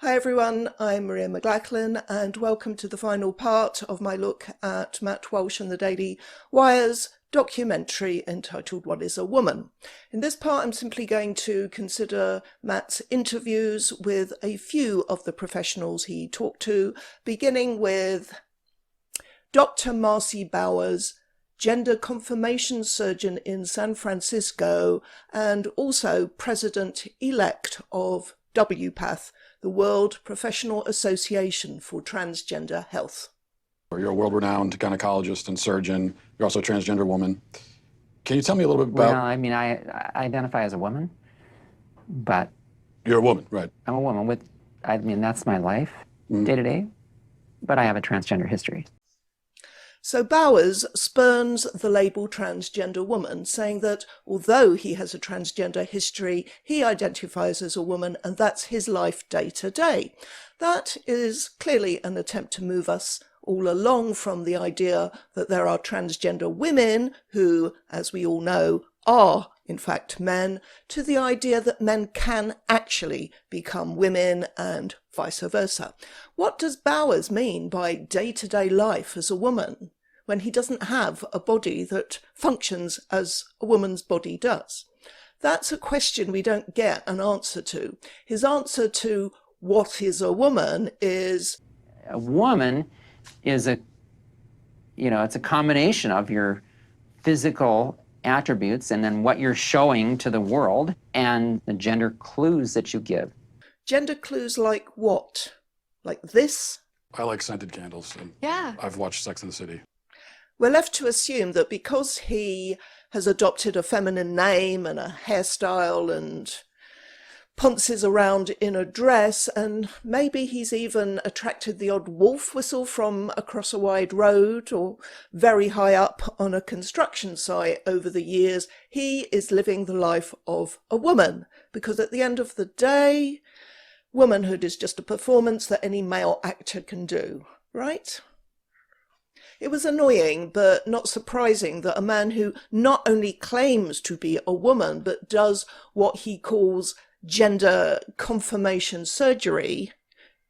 Hi everyone, I'm Miriam McLachlan and welcome to the final part of my look at Matt Walsh and the Daily Wire's documentary entitled What is a Woman? In this part I'm simply going to consider Matt's interviews with a few of the professionals he talked to, beginning with Dr. Marcy Bowers, gender confirmation surgeon in San Francisco and also president-elect of WPATH, the World Professional Association for Transgender Health. You're a world-renowned gynecologist and surgeon. You're also a transgender woman. Can you tell me a little bit about... Well, I mean, I identify as a woman, but... You're a woman, right? I'm a woman with, I mean, that's my life, day to day, but I have a transgender history. So Bowers spurns the label transgender woman, saying that although he has a transgender history, he identifies as a woman and that's his life day to day. That is clearly an attempt to move us all along from the idea that there are transgender women who, as we all know, are in fact men, to the idea that men can actually become women and vice versa. What does Bowers mean by day-to-day life as a woman when he doesn't have a body that functions as a woman's body does? That's a question we don't get an answer to. His answer to what is a woman is... A woman is it's a combination of your physical attributes and then what you're showing to the world and the gender clues that you give. Gender clues like what? Like this? I like scented candles. And yeah. I've watched Sex and the City. We're left to assume that because he has adopted a feminine name and a hairstyle and ponces around in a dress, and maybe he's even attracted the odd wolf whistle from across a wide road or very high up on a construction site over the years, he is living the life of a woman. Because at the end of the day, womanhood is just a performance that any male actor can do, right? It was annoying, but not surprising, that a man who not only claims to be a woman, but does what he calls gender confirmation surgery,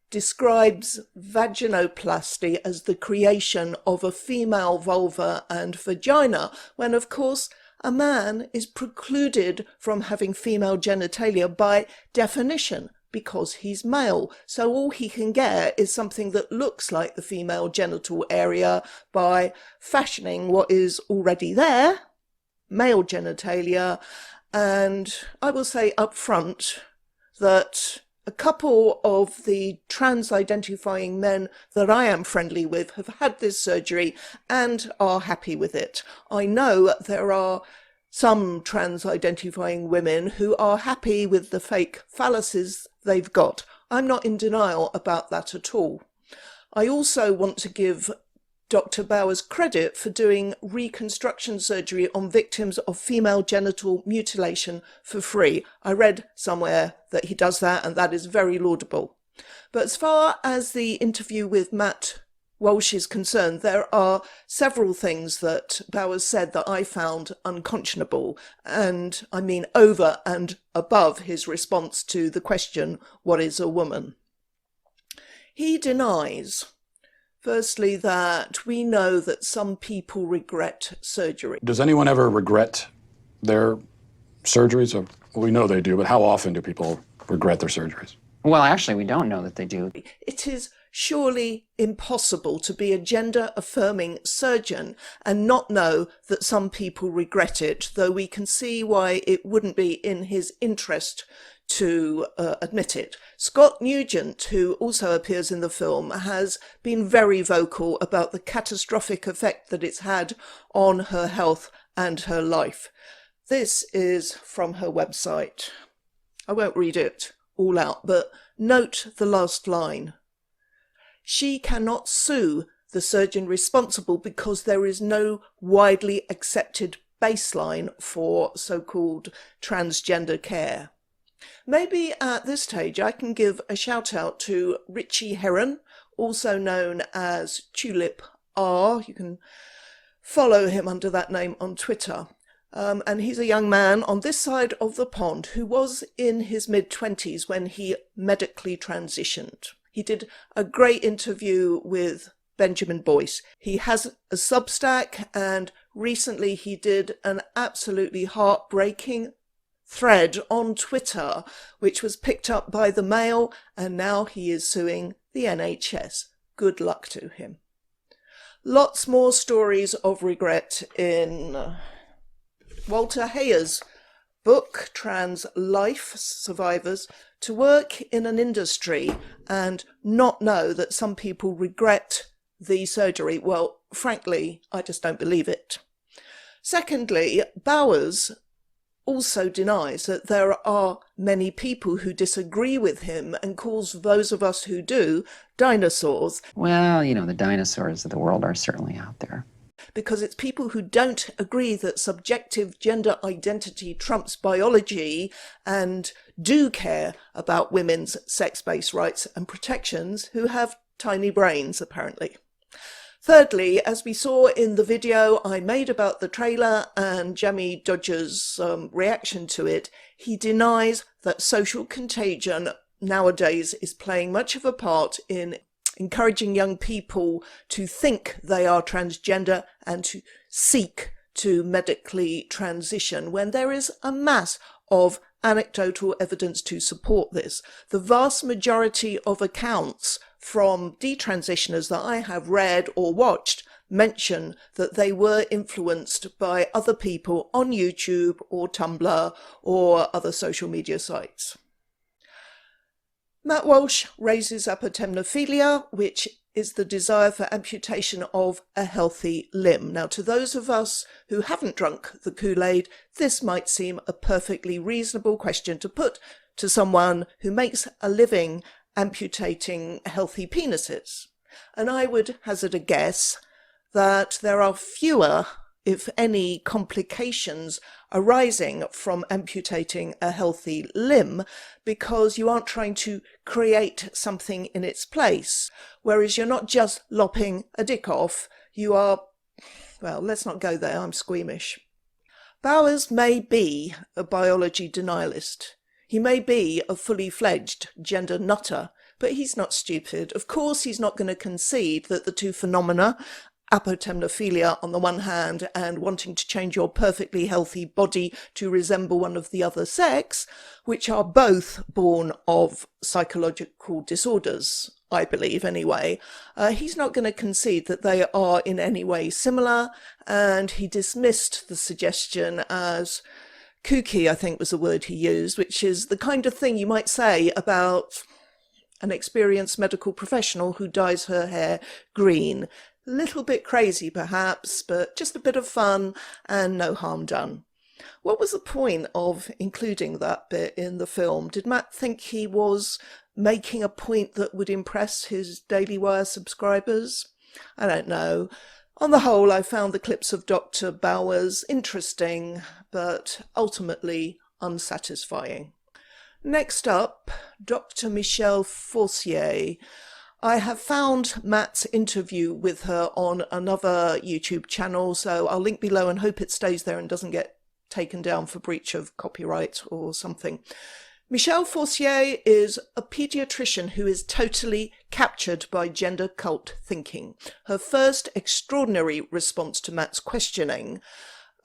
describes vaginoplasty as the creation of a female vulva and vagina, when of course a man is precluded from having female genitalia by definition because he's male. So all he can get is something that looks like the female genital area by fashioning what is already there, male genitalia. And I will say up front that a couple of the trans-identifying men that I am friendly with have had this surgery and are happy with it. I know there are some trans-identifying women who are happy with the fake phalluses they've got. I'm not in denial about that at all. I also want to give Dr. Bowers credit for doing reconstruction surgery on victims of female genital mutilation for free. I read somewhere that he does that, and that is very laudable. But as far as the interview with Matt Walsh is concerned, there are several things that Bowers said that I found unconscionable, and I mean over and above his response to the question, what is a woman? He denies, firstly, that we know that some people regret surgery. Does anyone ever regret their surgeries? We know they do, but how often do people regret their surgeries? Well, actually, we don't know that they do. It is surely impossible to be a gender-affirming surgeon and not know that some people regret it, though we can see why it wouldn't be in his interest to admit it. Scott Nugent, who also appears in the film, has been very vocal about the catastrophic effect that it's had on her health and her life. This is from her website. I won't read it all out, but note the last line. She cannot sue the surgeon responsible because there is no widely accepted baseline for so-called transgender care. Maybe at this stage I can give a shout out to Richie Heron, also known as Tulip R. You can follow him under that name on Twitter. And he's a young man on this side of the pond who was in his mid-20s when he medically transitioned. He did a great interview with Benjamin Boyce. He has a Substack, and recently he did an absolutely heartbreaking thread on Twitter, which was picked up by the Mail, and now he is suing the NHS. Good luck to him. Lots more stories of regret in Walter Hayer's book, Trans Life Survivors, to work in an industry and not know that some people regret the surgery. Well, frankly, I just don't believe it. Secondly, Bowers also denies that there are many people who disagree with him and calls those of us who do dinosaurs. Well, the dinosaurs of the world are certainly out there. Because it's people who don't agree that subjective gender identity trumps biology and do care about women's sex-based rights and protections who have tiny brains, apparently. Thirdly, as we saw in the video I made about the trailer and Jamie Dodger's reaction to it, he denies that social contagion nowadays is playing much of a part in encouraging young people to think they are transgender and to seek to medically transition when there is a mass of anecdotal evidence to support this. The vast majority of accounts from detransitioners that I have read or watched mention that they were influenced by other people on YouTube or Tumblr or other social media sites. Matt Walsh raises apotemnophilia, which is the desire for amputation of a healthy limb. Now, to those of us who haven't drunk the Kool-Aid, this might seem a perfectly reasonable question to put to someone who makes a living amputating healthy penises. And I would hazard a guess that there are fewer, if any, complications arising from amputating a healthy limb because you aren't trying to create something in its place. Whereas you're not just lopping a dick off, you are, well, let's not go there, I'm squeamish. Bowers may be a biology denialist. He may be a fully fledged gender nutter, but he's not stupid. Of course, he's not going to concede that the two phenomena, apotemnophilia on the one hand and wanting to change your perfectly healthy body to resemble one of the other sex, which are both born of psychological disorders, I believe anyway, he's not going to concede that they are in any way similar, and he dismissed the suggestion as kooky, I think was the word he used, which is the kind of thing you might say about an experienced medical professional who dyes her hair green. A little bit crazy perhaps, but just a bit of fun and no harm done. What was the point of including that bit in the film? Did Matt think he was making a point that would impress his Daily Wire subscribers? I don't know. On the whole, I found the clips of Dr. Bowers interesting, but ultimately unsatisfying. Next up, Dr. Michele Forcier. I have found Matt's interview with her on another YouTube channel, so I'll link below and hope it stays there and doesn't get taken down for breach of copyright or something. Michele Forcier is a pediatrician who is totally captured by gender cult thinking. Her first extraordinary response to Matt's questioning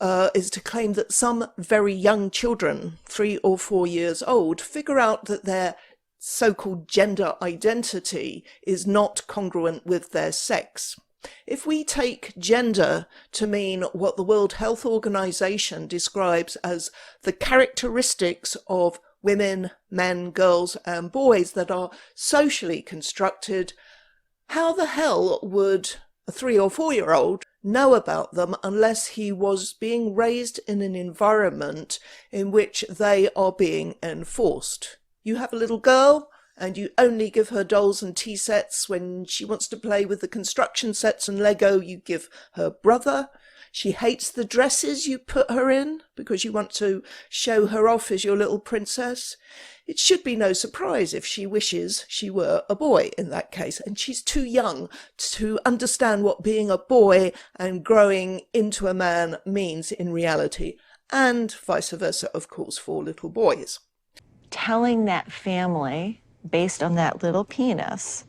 is to claim that some very young children, 3 or 4 years old, figure out that their so-called gender identity is not congruent with their sex. If we take gender to mean what the World Health Organization describes as the characteristics of women, men, girls and boys that are socially constructed, how the hell would a 3 or 4 year old know about them unless he was being raised in an environment in which they are being enforced? You have a little girl and you only give her dolls and tea sets. When she wants to play with the construction sets and Lego, you give her brother. She hates the dresses you put her in because you want to show her off as your little princess. It should be no surprise if she wishes she were a boy in that case, and she's too young to understand what being a boy and growing into a man means in reality. and vice versa, of course, for little boys. Telling that family, based on that little penis,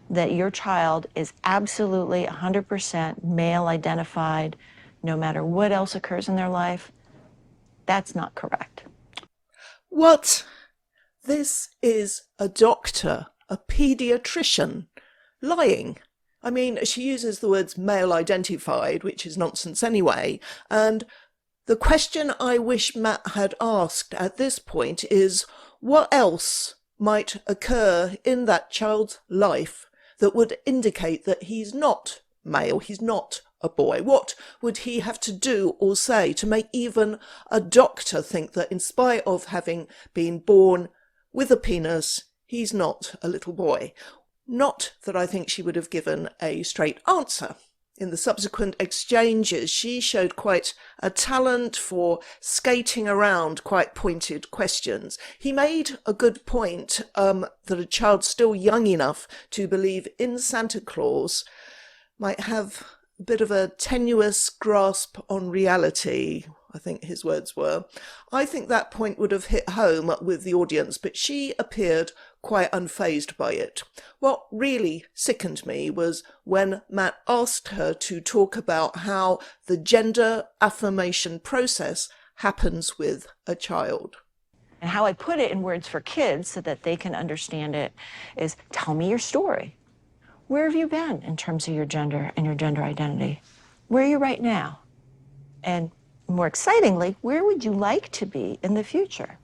that your child is absolutely 100% male identified, no matter what else occurs in their life, that's not correct. What? This is a doctor, a pediatrician, lying. I mean, she uses the words male identified, which is nonsense anyway. And the question I wish Matt had asked at this point is, what else might occur in that child's life that would indicate that he's not male, he's not a boy? What would he have to do or say to make even a doctor think that in spite of having been born with a penis, he's not a little boy? Not that I think she would have given a straight answer. In the subsequent exchanges, she showed quite a talent for skating around quite pointed questions. He made a good point that a child still young enough to believe in Santa Claus might have a bit of a tenuous grasp on reality, I think his words were. I think that point would have hit home with the audience, but she appeared quite unfazed by it. What really sickened me was when Matt asked her to talk about how the gender affirmation process happens with a child. And how I put it in words for kids so that they can understand it is, tell me your story. Where have you been in terms of your gender and your gender identity? Where are you right now? And more excitingly, where would you like to be in the future?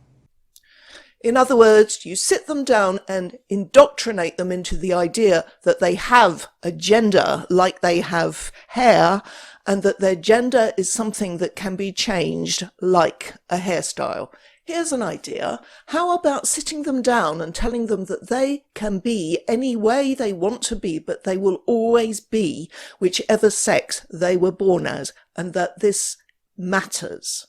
In other words, you sit them down and indoctrinate them into the idea that they have a gender like they have hair, and that their gender is something that can be changed like a hairstyle. Here's an idea. How about sitting them down and telling them that they can be any way they want to be, but they will always be whichever sex they were born as, and that this matters.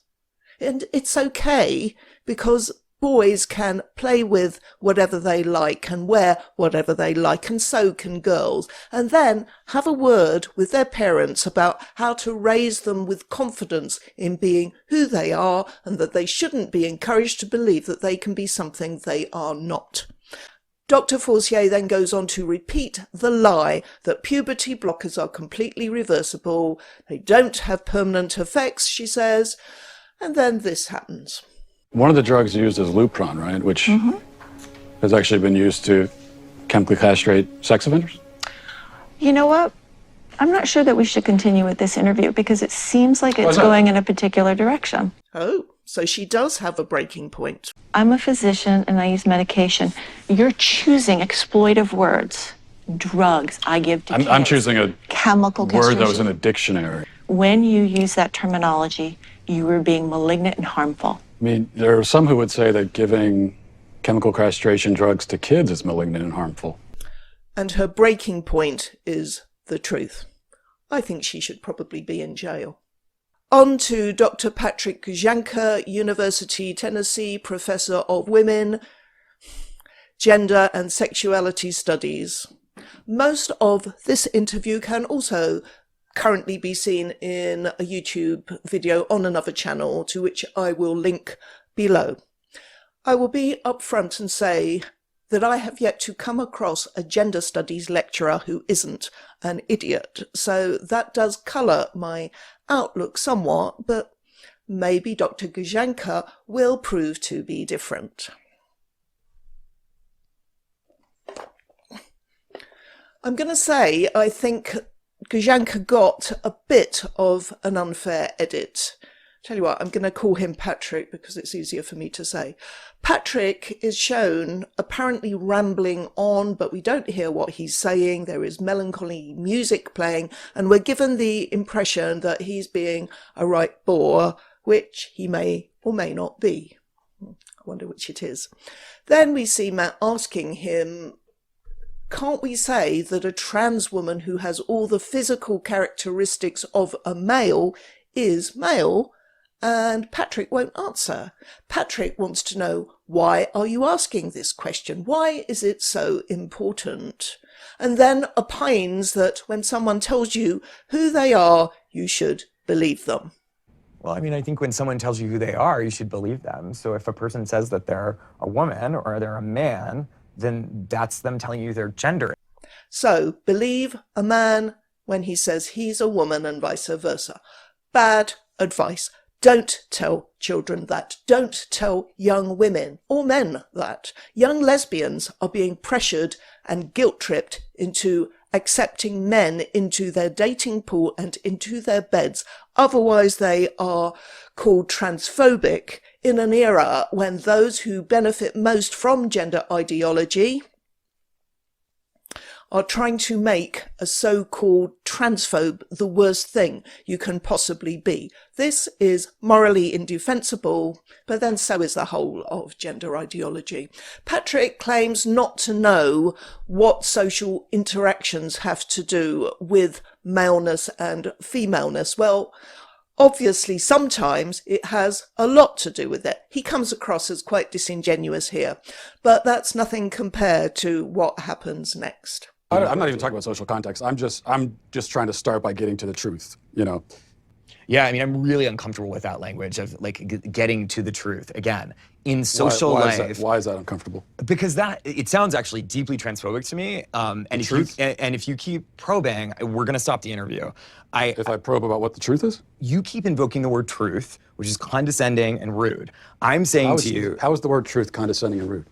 And it's okay, because boys can play with whatever they like and wear whatever they like, and so can girls, and then have a word with their parents about how to raise them with confidence in being who they are, and that they shouldn't be encouraged to believe that they can be something they are not. Dr. Forcier then goes on to repeat the lie that puberty blockers are completely reversible, they don't have permanent effects, she says, and then this happens. One of the drugs used is Lupron, right? Which has actually been used to chemically castrate sex offenders? You know what? I'm not sure that we should continue with this interview because it seems like it's going in a particular direction. Oh, so she does have a breaking point. I'm a physician and I use medication. You're choosing exploitive words. Drugs I give to kids. I'm choosing a chemical word that was castration. in a dictionary. When you use that terminology, you are being malignant and harmful. I mean, there are some who would say that giving chemical castration drugs to kids is malignant and harmful. And her breaking point is the truth. I think she should probably be in jail. On to Dr. Patrick Janka, University, Tennessee, Professor of Women, Gender and Sexuality Studies. Most of this interview can also currently be seen in a YouTube video on another channel, to which I will link below. I will be upfront and say that I have yet to come across a gender studies lecturer who isn't an idiot, so that does colour my outlook somewhat, but maybe Dr. Grzanka will prove to be different. I'm going to say I think Grzanka got a bit of an unfair edit. Tell you what, I'm going to call him Patrick because it's easier for me to say. Patrick is shown apparently rambling on, but we don't hear what he's saying. There is melancholy music playing, and we're given the impression that he's being a right bore, which he may or may not be. I wonder which it is. Then we see Matt asking him, can't we say that a trans woman who has all the physical characteristics of a male is male? And Patrick won't answer. Patrick wants to know, why are you asking this question? Why is it so important? And then opines that when someone tells you who they are, you should believe them. Well, I mean, I think when someone tells you who they are, you should believe them. So if a person says that they're a woman or they're a man, then that's them telling you their gender. So believe a man when he says he's a woman and vice versa. Bad advice. Don't tell children that. Don't tell young women or men that. Young lesbians are being pressured and guilt-tripped into accepting men into their dating pool and into their beds. Otherwise, they are called transphobic in an era when those who benefit most from gender ideology are trying to make a so-called transphobe the worst thing you can possibly be. This is morally indefensible, but then so is the whole of gender ideology. Patrick claims not to know what social interactions have to do with maleness and femaleness. Well, obviously, sometimes it has a lot to do with it. He comes across as quite disingenuous here, but that's nothing compared to what happens next. I'm not even talking about social context. I'm just trying to start by getting to the truth, you know. Yeah, I mean, I'm really uncomfortable with that language of like getting to the truth. Again, in social life. Why is that uncomfortable? Because it sounds actually deeply transphobic to me. And if you keep probing, we're going to stop the interview. If I probe about what the truth is? You keep invoking the word truth, which is condescending and rude. I'm saying to you. How is the word truth condescending and rude?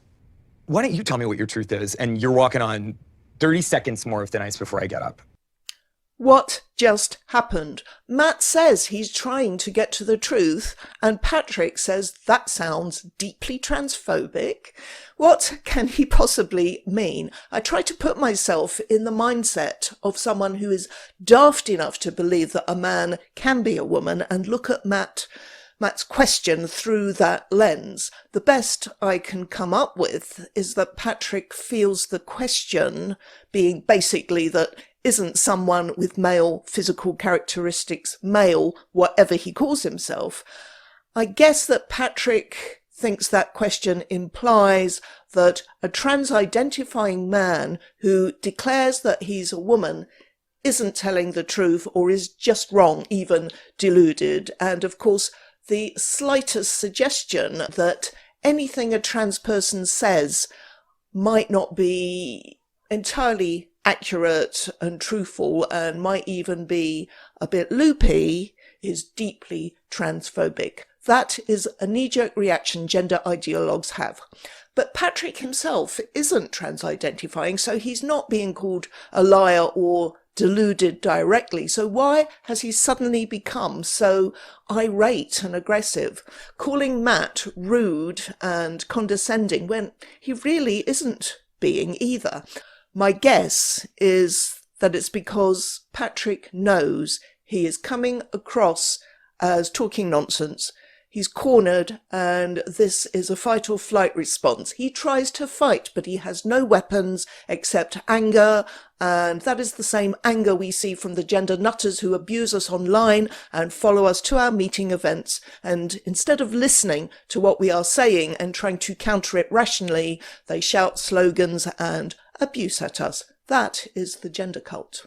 Why don't you tell me what your truth is? And you're walking on 30 seconds more of thin ice before I get up. What just happened? Matt says he's trying to get to the truth, and Patrick says that sounds deeply transphobic. What can he possibly mean? I try to put myself in the mindset of someone who is daft enough to believe that a man can be a woman and look at Matt's question through that lens. The best I can come up with is that Patrick feels the question being basically that isn't someone with male physical characteristics male, whatever he calls himself. I guess that Patrick thinks that question implies that a trans-identifying man who declares that he's a woman isn't telling the truth or is just wrong, even deluded. And of course, the slightest suggestion that anything a trans person says might not be entirely accurate and truthful and might even be a bit loopy is deeply transphobic. That is a knee-jerk reaction gender ideologues have. But Patrick himself isn't trans-identifying, so he's not being called a liar or deluded directly. So why has he suddenly become so irate and aggressive, calling Matt rude and condescending when he really isn't being either? My guess is that it's because Patrick knows he is coming across as talking nonsense. He's cornered, and this is a fight or flight response. He tries to fight, but he has no weapons except anger, and that is the same anger we see from the gender nutters who abuse us online and follow us to our meeting events. And instead of listening to what we are saying and trying to counter it rationally, they shout slogans and abuse at us. That is the gender cult.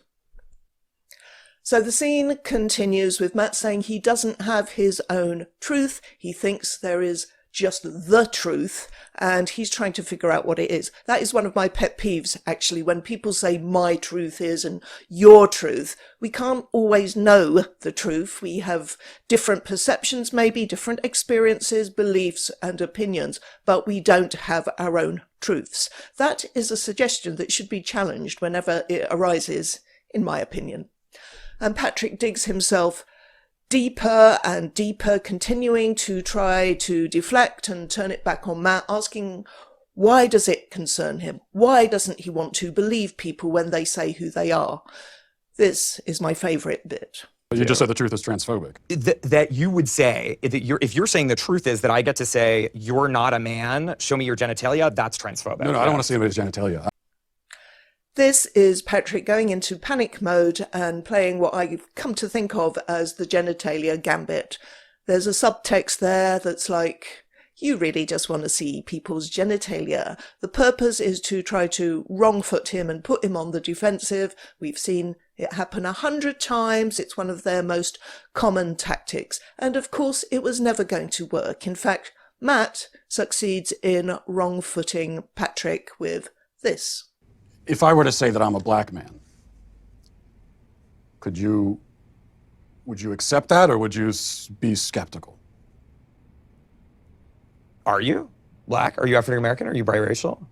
So the scene continues with Matt saying he doesn't have his own truth. He thinks there is just the truth, and he's trying to figure out what it is. That is one of my pet peeves, actually, when people say my truth is and your truth. We can't always know the truth. We have different perceptions, maybe different experiences, beliefs and opinions, but we don't have our own truths. That is a suggestion that should be challenged whenever it arises, in my opinion. And Patrick digs himself deeper and deeper, continuing to try to deflect and turn it back on Matt, asking why does it concern him? Why doesn't he want to believe people when they say who they are? This is my favourite bit. You just said the truth is transphobic. That you would say, that if you're saying the truth is that I get to say, you're not a man, show me your genitalia, that's transphobic. No, I don't want to see anybody's genitalia. This is Patrick going into panic mode and playing what I've come to think of as the genitalia gambit. There's a subtext there that's like You really just want to see people's genitalia. The purpose is to try to wrong-foot him and put him on the defensive. We've seen it happen 100 times. It's one of their most common tactics. And of course, it was never going to work. In fact, Matt succeeds in wrong-footing Patrick with this. If I were to say that I'm a black man, would you accept that, or would you be skeptical? Are you black? Are you African American? Are you biracial?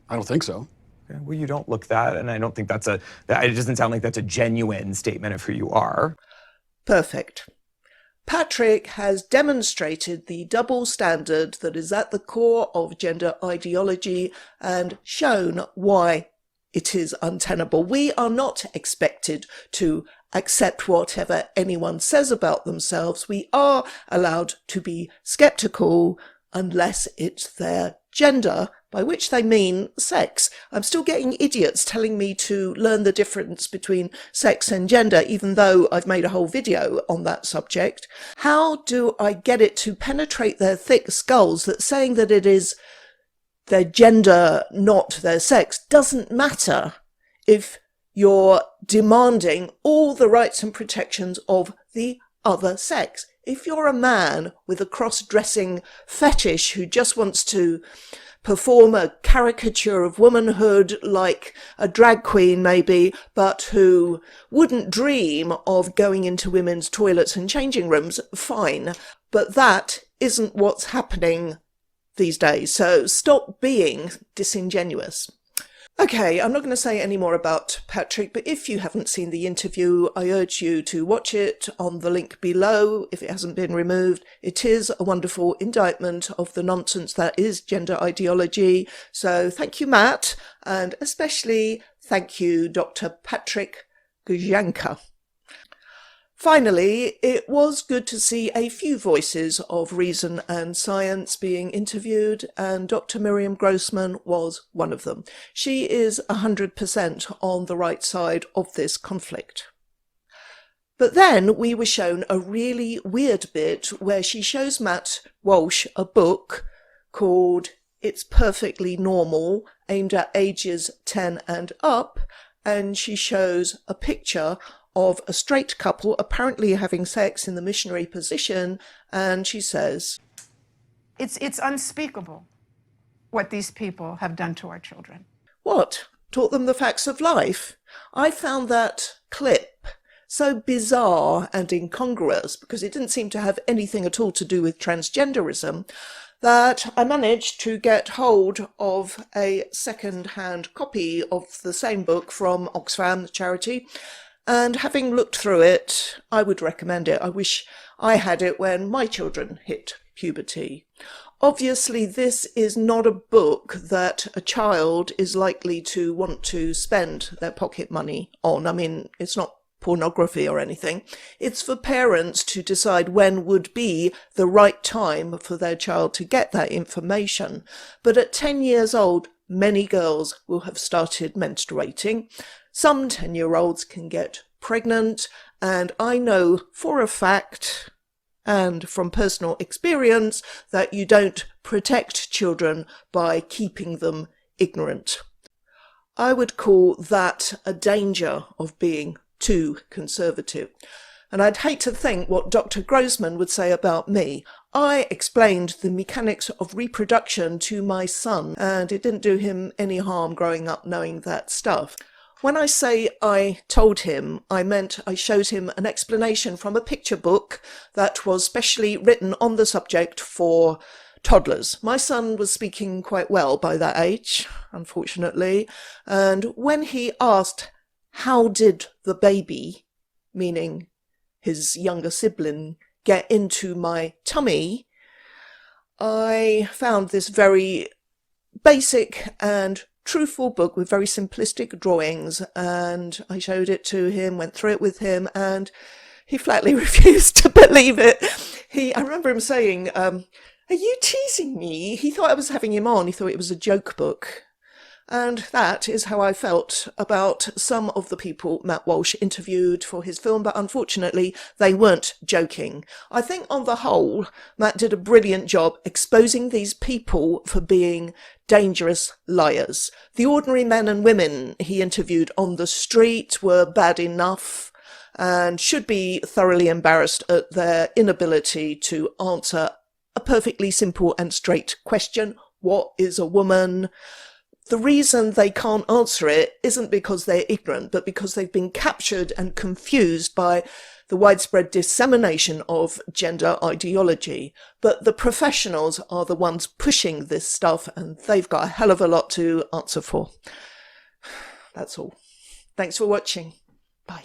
I don't think so. Okay, well, you don't look that, and I don't think it doesn't sound like that's a genuine statement of who you are. Perfect. Patrick has demonstrated the double standard that is at the core of gender ideology and shown why it is untenable. We are not expected to accept whatever anyone says about themselves. We are allowed to be skeptical unless it's their gender, by which they mean sex. I'm still getting idiots telling me to learn the difference between sex and gender, even though I've made a whole video on that subject. How do I get it to penetrate their thick skulls that saying that it is their gender, not their sex, doesn't matter if you're demanding all the rights and protections of the other sex? If you're a man with a cross-dressing fetish who just wants to perform a caricature of womanhood like a drag queen maybe, but who wouldn't dream of going into women's toilets and changing rooms, fine. But that isn't what's happening these days, so stop being disingenuous. Okay, I'm not going to say any more about Patrick, but if you haven't seen the interview, I urge you to watch it on the link below if it hasn't been removed. It is a wonderful indictment of the nonsense that is gender ideology. So thank you, Matt, and especially thank you, Dr. Patrick Grzanka. Finally, it was good to see a few voices of reason and science being interviewed, and Dr. Miriam Grossman was one of them. She is 100% on the right side of this conflict. But then we were shown a really weird bit where she shows Matt Walsh a book called It's Perfectly Normal, aimed at ages 10 and up, and she shows a picture of a straight couple apparently having sex in the missionary position, and she says, It's unspeakable what these people have done to our children. What? Taught them the facts of life? I found that clip so bizarre and incongruous because it didn't seem to have anything at all to do with transgenderism that I managed to get hold of a second-hand copy of the same book from Oxfam, the charity. And having looked through it, I would recommend it. I wish I had it when my children hit puberty. Obviously, this is not a book that a child is likely to want to spend their pocket money on. I mean, it's not pornography or anything. It's for parents to decide when would be the right time for their child to get that information. But at 10 years old, many girls will have started menstruating. Some 10-year-olds can get pregnant, and I know for a fact and from personal experience that you don't protect children by keeping them ignorant. I would call that a danger of being too conservative. And I'd hate to think what Dr. Grossman would say about me. I explained the mechanics of reproduction to my son, and it didn't do him any harm growing up knowing that stuff. When I say I told him, I meant I showed him an explanation from a picture book that was specially written on the subject for toddlers. My son was speaking quite well by that age, unfortunately, and when he asked, how did the baby, meaning his younger sibling, get into my tummy, I found this very basic and truthful book with very simplistic drawings, and I showed it to him, went through it with him, and he flatly refused to believe it. I remember him saying, are you teasing me? He thought I was having him on. He thought it was a joke book. And that is how I felt about some of the people Matt Walsh interviewed for his film, but unfortunately they weren't joking. I think on the whole, Matt did a brilliant job exposing these people for being dangerous liars. The ordinary men and women he interviewed on the street were bad enough and should be thoroughly embarrassed at their inability to answer a perfectly simple and straight question: what is a woman? The reason they can't answer it isn't because they're ignorant, but because they've been captured and confused by the widespread dissemination of gender ideology. But the professionals are the ones pushing this stuff, and they've got a hell of a lot to answer for. That's all. Thanks for watching. Bye.